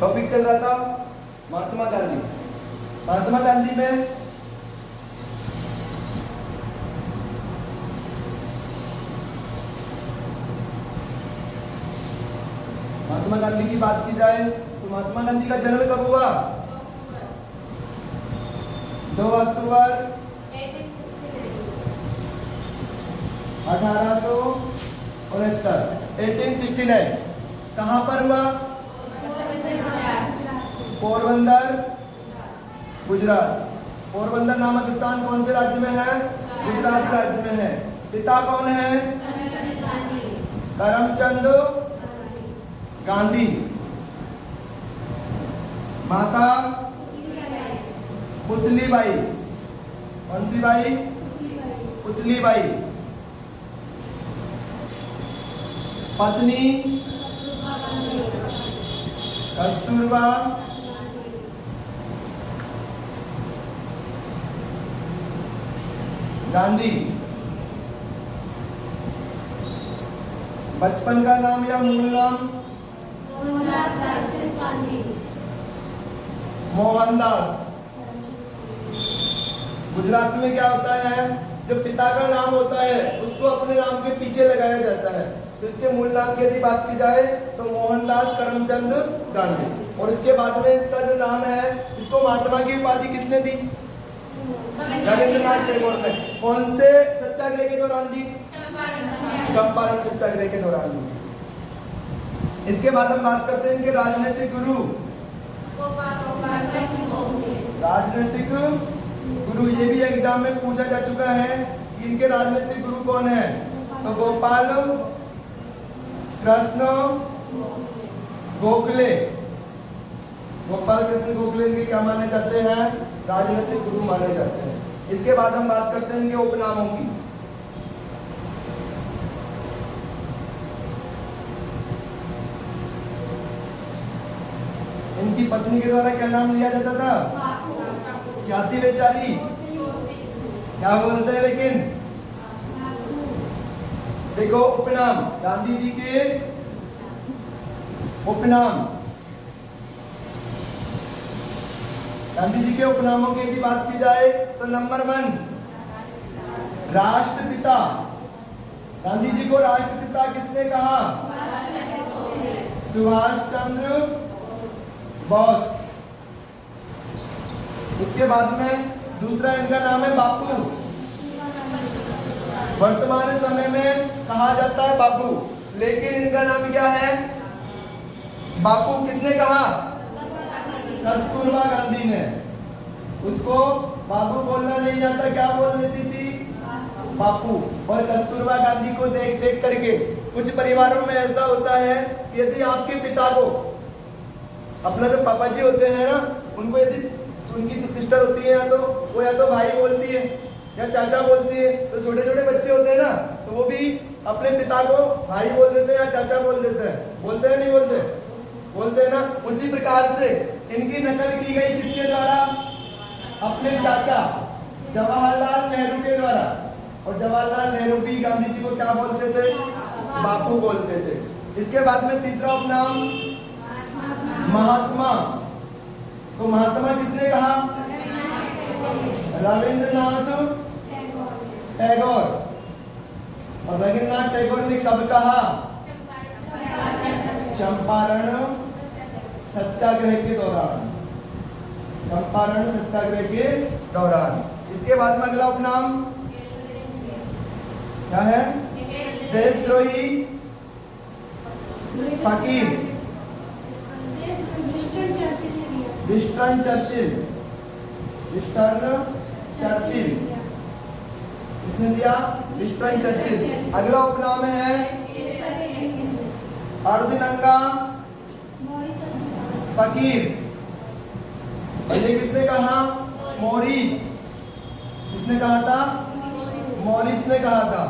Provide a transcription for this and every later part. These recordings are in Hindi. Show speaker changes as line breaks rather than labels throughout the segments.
टॉपिक चल रहा था महात्मा गांधी। महात्मा गांधी में महात्मा गांधी की बात की जाए तो महात्मा गांधी का जन्म कब हुआ? 2 अक्टूबर 1869। कहाँ पर हुआ? पोरबंदर, गुजरात। पोरबंदर नामक स्थान कौन से राज्य में है? गुजरात राज्य में है। पिता कौन है? करमचंद गांधी। माता पुतलीबाई। कौन सी बाई? पुतलीबाई। पत्नी कस्तूरबा गांधी। बचपन का नाम या मूल नाम? मोहनदास। गुजरात में क्या होता है, जब पिता का नाम होता है उसको अपने नाम के पीछे लगाया जाता है। तो इसके मूल नाम की यदि बात की जाए तो मोहनदास करमचंद गांधी। और इसके बाद में इसका जो नाम है, इसको महात्मा की उपाधि किसने दी? रविंद्रनाथ टैगोर ने। कौन से सत्याग्रह के दौरान दी? चंपारण सत्याग्रह के दौरान दी। इसके बाद हम बात करते हैं इनके राजनीतिक गुरु। राजनीतिक गुरु, ये भी एग्जाम में पूछा जा चुका है कि इनके राजनीतिक गुरु कौन है। तो गोपाल कृष्ण गोखले। गोपाल कृष्ण गोखले इनके क्या माने जाते हैं? राजनीतिक गुरु माने जाते हैं। इसके बाद हम बात करते हैं इनके उपनामों की। इनकी पत्नी के द्वारा क्या नाम लिया जाता था? क्या थी बेचारी? क्या बोलते हैं लेकिन? देखो उपनाम, गांधी जी के उपनाम। गांधी जी के उपनामों की यदि बात की जाए तो नंबर 1 राष्ट्रपिता। गांधी जी को राष्ट्रपिता किसने कहा? सुभाष चंद्र बोस। उसके बाद में दूसरा इनका नाम है बापू। वर्तमान समय में कहा जाता है बापू, लेकिन इनका नाम क्या है? बापू किसने कहा? कस्तूरबा गांधी ने। उसको बापू बोलना नहीं आता, क्या बोल देती थी? बापू। और कस्तूरबा गांधी को देख देख करके कुछ परिवारों में ऐसा होता है कि यदि आपके पिता को, अपना जो पापा जी होते हैं ना, उनको यदि उनकी सिस्टर होती है या तो भाई बोलती है या चाचा बोलती है, तो छोटे छोटे बच्चे होते हैं ना, तो वो भी अपने पिता को भाई बोल देते हैं या चाचा बोल देते हैं। बोलते हैं नहीं बोलते? बोलते हैं ना। उसी प्रकार से इनकी नकल की गई किसके द्वारा? अपने चाचा जवाहरलाल नेहरू के द्वारा। और जवाहरलाल नेहरू भी गांधी जी को क्या बोलते थे? बापू बोलते थे। इसके बाद में तीसरा उपनाम महात्मा। तो महात्मा किसने कहा? रविंद्रनाथ टैगोर। और रविंद्रनाथ टैगोर ने कब कहा? चंपारण सत्याग्रह के दौरान। चंपारण सत्याग्रह के दौरान। इसके बाद में अगला उपनाम क्या है? देशद्रोही फकीर। Winston Churchill. इसने दिया विंस्टन चर्चिल। अगला उपनाम है अर्धनंगा फकीर। और ये किसने कहा? मॉरिस। किसने कहा था? मॉरिस ने कहा था।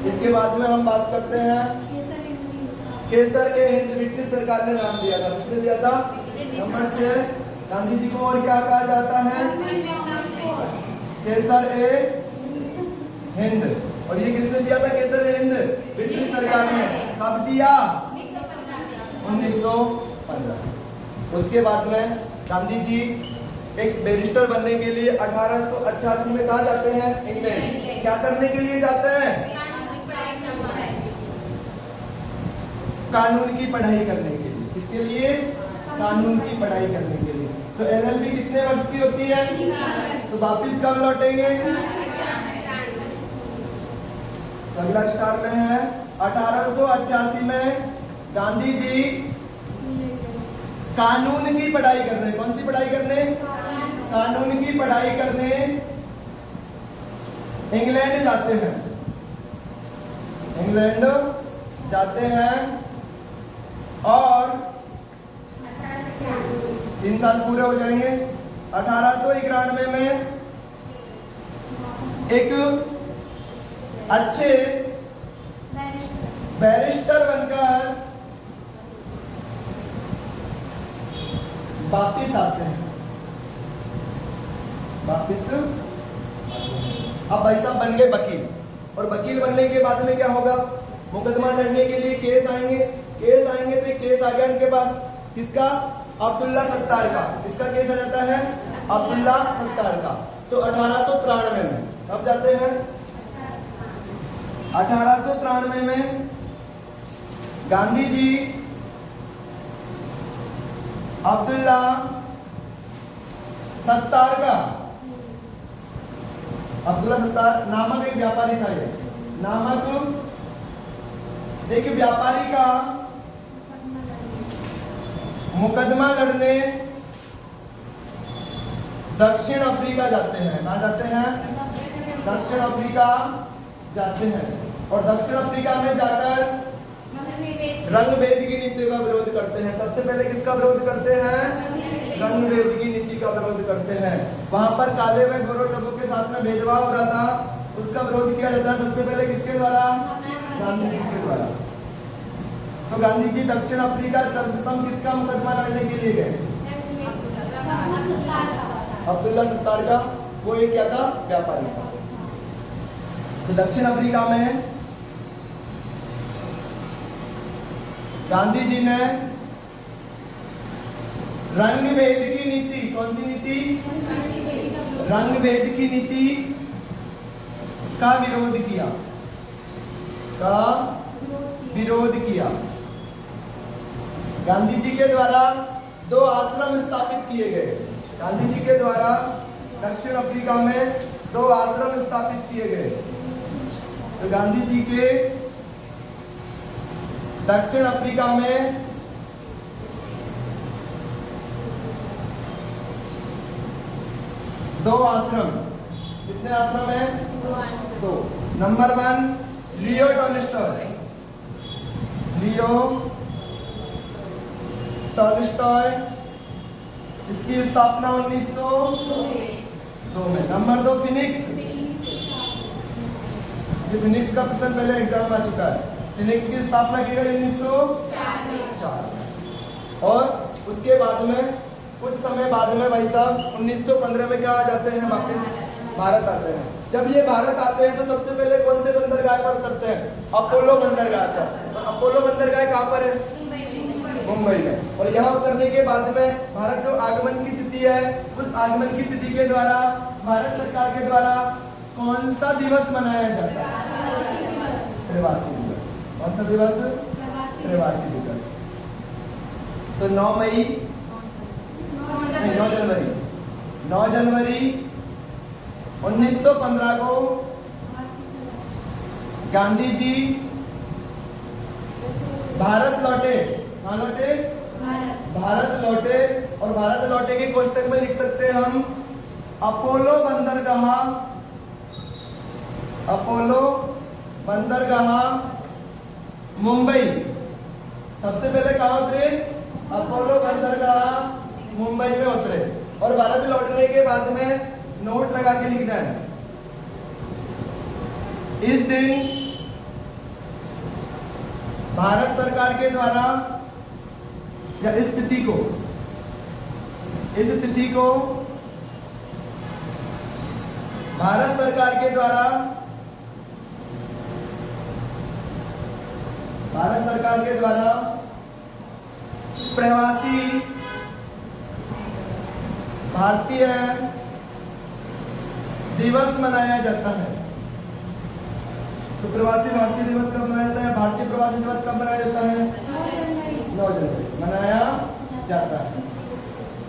इसके बाद में हम बात करते हैं केसर ए हिंद। ब्रिटिश सरकार ने नाम दिया था। किसने दिया था? नंबर 6 गांधी जी को और क्या कहा जाता है? केसर ए हिंद। और ये किसने दिया था केसर ए हिंद? ब्रिटिश सरकार ने। कब दिया? 1900 15। उसके बाद में गांधी जी एक बैरिस्टर बनने के लिए 1888 में कहाँ जाते हैं? इंग्लैंड। क्या करने के लिए जाते हैं? कानून की पढ़ाई करने के लिए। किसके लिए? कानून की पढ़ाई करने के लिए। तो एलएलबी कितने वर्ष की होती है? तो वापिस कब लौटेंगे? तो अगला स्टार में है 1888 में गांधी जी कानून की पढ़ाई करने। कौन सी पढ़ाई करने? कानून की पढ़ाई करने इंग्लैंड जाते हैं। इंग्लैंड जाते हैं और 3 साल पूरे हो जाएंगे। 1891 में एक अच्छे बैरिस्टर बनकर वापिस आते हैं। वापिस अब भाई साहब बन गए वकील, और वकील बनने के बाद में क्या होगा? मुकदमा लड़ने के लिए केस आएंगे। केस आएंगे तो केस आ गया इनके पास। किसका? अब्दुल्ला सत्तार का। किसका केस आ जाता है? अब्दुल्ला सत्तार का। तो 1893 में कब जाते हैं? 1893 में गांधी जी अब्दुल्ला सत्तार का, अब्दुल्ला सत्तार नामक एक व्यापारी था। ये नामक एक व्यापारी का मुकदमा लड़ने दक्षिण अफ्रीका जाते हैं। कहाँ जाते हैं? दक्षिण अफ्रीका जाते हैं। और दक्षिण अफ्रीका में जाकर रंगभेद की नीति का विरोध करते हैं। सबसे पहले किसका विरोध करते हैं? रंगभेद की नीति का विरोध करते हैं। वहां पर काले व गोरे लोगों के साथ में भेदभाव हो रहा था, उसका विरोध किया जाता है सबसे पहले किसके द्वारा? गांधी जी के द्वारा। तो गांधी जी दक्षिण अफ्रीका सर्वप्रथम किसका मुकदमा लड़ने के लिए गए? अब्दुल्ला सत्तार का। वो एक क्या था? व्यापारी था। तो दक्षिण अफ्रीका में गांधी जी ने रंगभेद की नीति, कौन सी नीति? रंगभेद की नीति का विरोध किया। का विरोध किया। गांधी जी के द्वारा 2 आश्रम स्थापित किए गए। गांधी जी के द्वारा दक्षिण अफ्रीका में 2 आश्रम स्थापित किए गए। तो गांधी जी के दक्षिण अफ्रीका में दो आश्रम। कितने आश्रम है? 2। नंबर 1 लियो टॉलस्टॉय। लियो टॉलस्टॉय, इसकी स्थापना 1902 में। Number 2 Phoenix. ये फिनिक्स का प्रश्न पहले एग्जाम में आ चुका है। फिनिक्स की स्थापना की गई 1904। और उसके बाद में कुछ समय बाद में भाई साहब 1915 में क्या आ जाते हैं? वापस भारत आते हैं। जब ये भारत आते हैं तो सबसे पहले कौन से बंदरगाह पर करते हैं? अपोलो बंदरगाह पर। और अपोलो बंदरगाह कहाँ पर है? मुंबई में। और यहाँ उतरने के बाद में भारत जो आगमन की तिथि है, उस आगमन की तिथि के द्वारा भारत सरकार के द्वारा कौन सा दिवस मनाया जाता है? प्रवासी दिवस। कौन सा दिवस? प्रवासी दिवस। तो 9 जनवरी 1915 को गांधी जी भारत लौटे। कहाँ लौटे? भारत लौटे। और भारत लौटे के कोष्टक में लिख सकते हैं हम अपोलो बंदरगाह। अपोलो बंदरगाह मुंबई। सबसे पहले कहाँ उतरे? अपोलो बंदरगाह मुंबई में उतरे। और भारत लौटने के बाद में नोट लगा के लिखना है, इस दिन भारत सरकार के द्वारा, या इस तिथि को भारत सरकार के द्वारा, प्रवासी भारतीय दिवस मनाया जाता है। तो प्रवासी भारतीय दिवस कब मनाया जाता है? भारतीय प्रवासी दिवस कब मनाया जाता है? 9 जनवरी मनाया जाता है।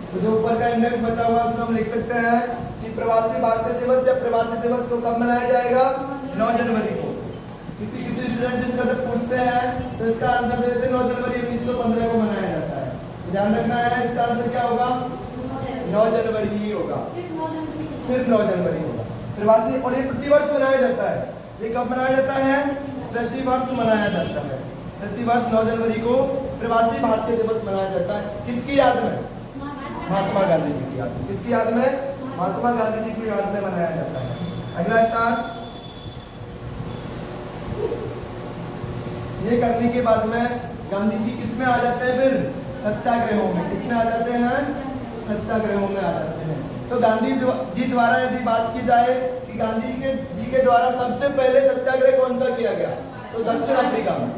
तो जो ऊपर का इंडेक्स बचा हुआ है उसमें हम लिख सकते हैं कि प्रवासी भारतीय दिवस या प्रवासी दिवस को कब मनाया जाएगा? 9 जनवरी को। किसी स्टूडेंट जिसका जब पूछते हैं तो इसका आंसर दे देते हैं 9 जनवरी 1915 को मनाया जाता है। ध्यान रखना है, इसका आंसर क्या होगा? 9 जनवरी ही होगा, सिर्फ 9 जनवरी होगा। प्रवासी, और ये प्रतिवर्ष मनाया जाता है। ये कब मनाया जाता है? प्रतिवर्ष मनाया जाता है। प्रतिवर्ष 9 जनवरी को प्रवासी भारतीय दिवस मनाया जाता है। किसकी याद में? महात्मा गांधी जी की याद में। किसकी याद में? महात्मा गांधी जी की याद में मनाया जाता है। अगला स्टार, ये करने के बाद में गांधी जी किसमें आ जाते हैं? फिर सत्याग्रहों में। किसमें आ जाते हैं? सत्याग्रहों में आ जाते हैं। तो गांधी जी द्वारा यदि बात की जाए कि गांधी जी के द्वारा सबसे पहले सत्याग्रह कौन सा किया गया, तो दक्षिण अफ्रीका में।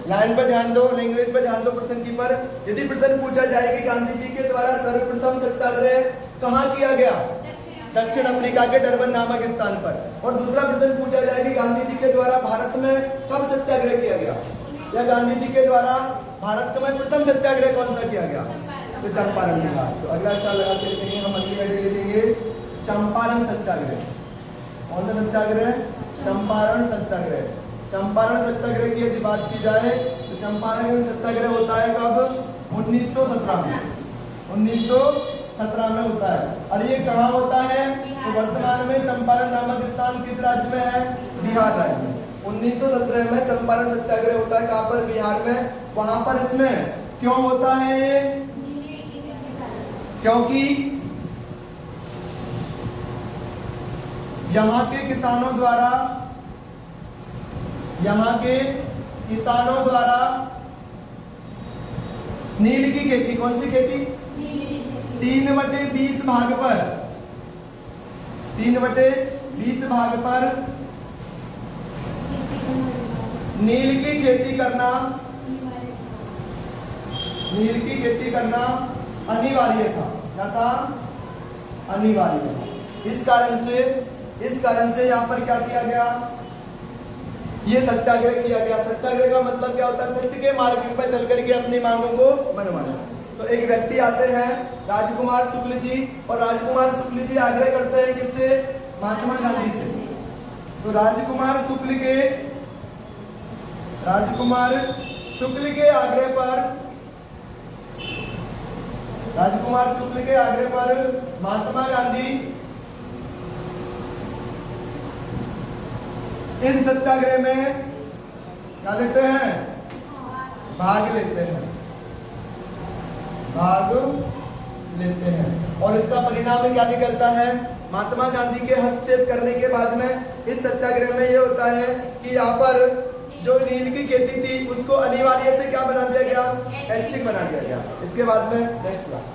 लाइन पर ध्यान दो, लैंग्वेज पर ध्यान दो प्रश्न की पर। यदि प्रश्न पूछा जाए कि गांधी जी के द्वारा सर्वप्रथम सत्याग्रह कहाँ किया गया? दक्षिण अफ्रीका के डरबन नामक स्थान पर। और दूसरा प्रश्न पूछा जाए कि गांधी जी के द्वारा भारत में कब सत्याग्रह किया गया, या गांधी जी के द्वारा भारत में प्रथम सत्याग्रह कौन सा किया गया? तो चंपारण में। तो अगला स्टार लगाते हैं, हम अगली हेडिंग लिखेंगे चंपारण सत्याग्रह। कौन सा सत्याग्रह? चंपारण सत्याग्रह। चंपारण सत्याग्रह की यदि बात की जाए तो चंपारण सत्याग्रह होता है कब? 1917 में। 1917 में होता है। और ये कहाँ होता है? तो वर्तमान में चंपारण नामक स्थान किस राज्य में है? बिहार राज्य में। 1917 में चंपारण सत्याग्रह होता है। कहाँ पर? बिहार में। वहां पर इसमें क्यों होता है ये? क्योंकि यहाँ के किसानों द्वारा नील की खेती, कौन सी खेती? 3/20 भाग पर, 3/20 भाग पर नील की खेती करना अनिवार्य था। क्या था? अनिवार्य था। इस कारण से यहाँ पर क्या किया गया? ये सत्याग्रह किया गया। सत्याग्रह का मतलब क्या होता है? सत्य के मार्ग पर चल करके अपनी मांगों को मनवाना। तो एक व्यक्ति आते हैं राजकुमार शुक्ल जी, और राजकुमार शुक्ल जी आग्रह करते हैं किससे? महात्मा गांधी से। तो राजकुमार शुक्ल के आग्रह पर महात्मा गांधी इस सत्याग्रह में क्या लेते हैं? भाग लेते हैं। और इसका परिणाम क्या निकलता है? महात्मा गांधी के हस्तक्षेप करने के बाद में इस सत्याग्रह में ये होता है कि यहाँ पर जो नील की खेती थी उसको अनिवार्य से क्या बना दिया गया? ऐच्छिक बना दिया गया। इसके बाद में नेक्स्ट क्लास।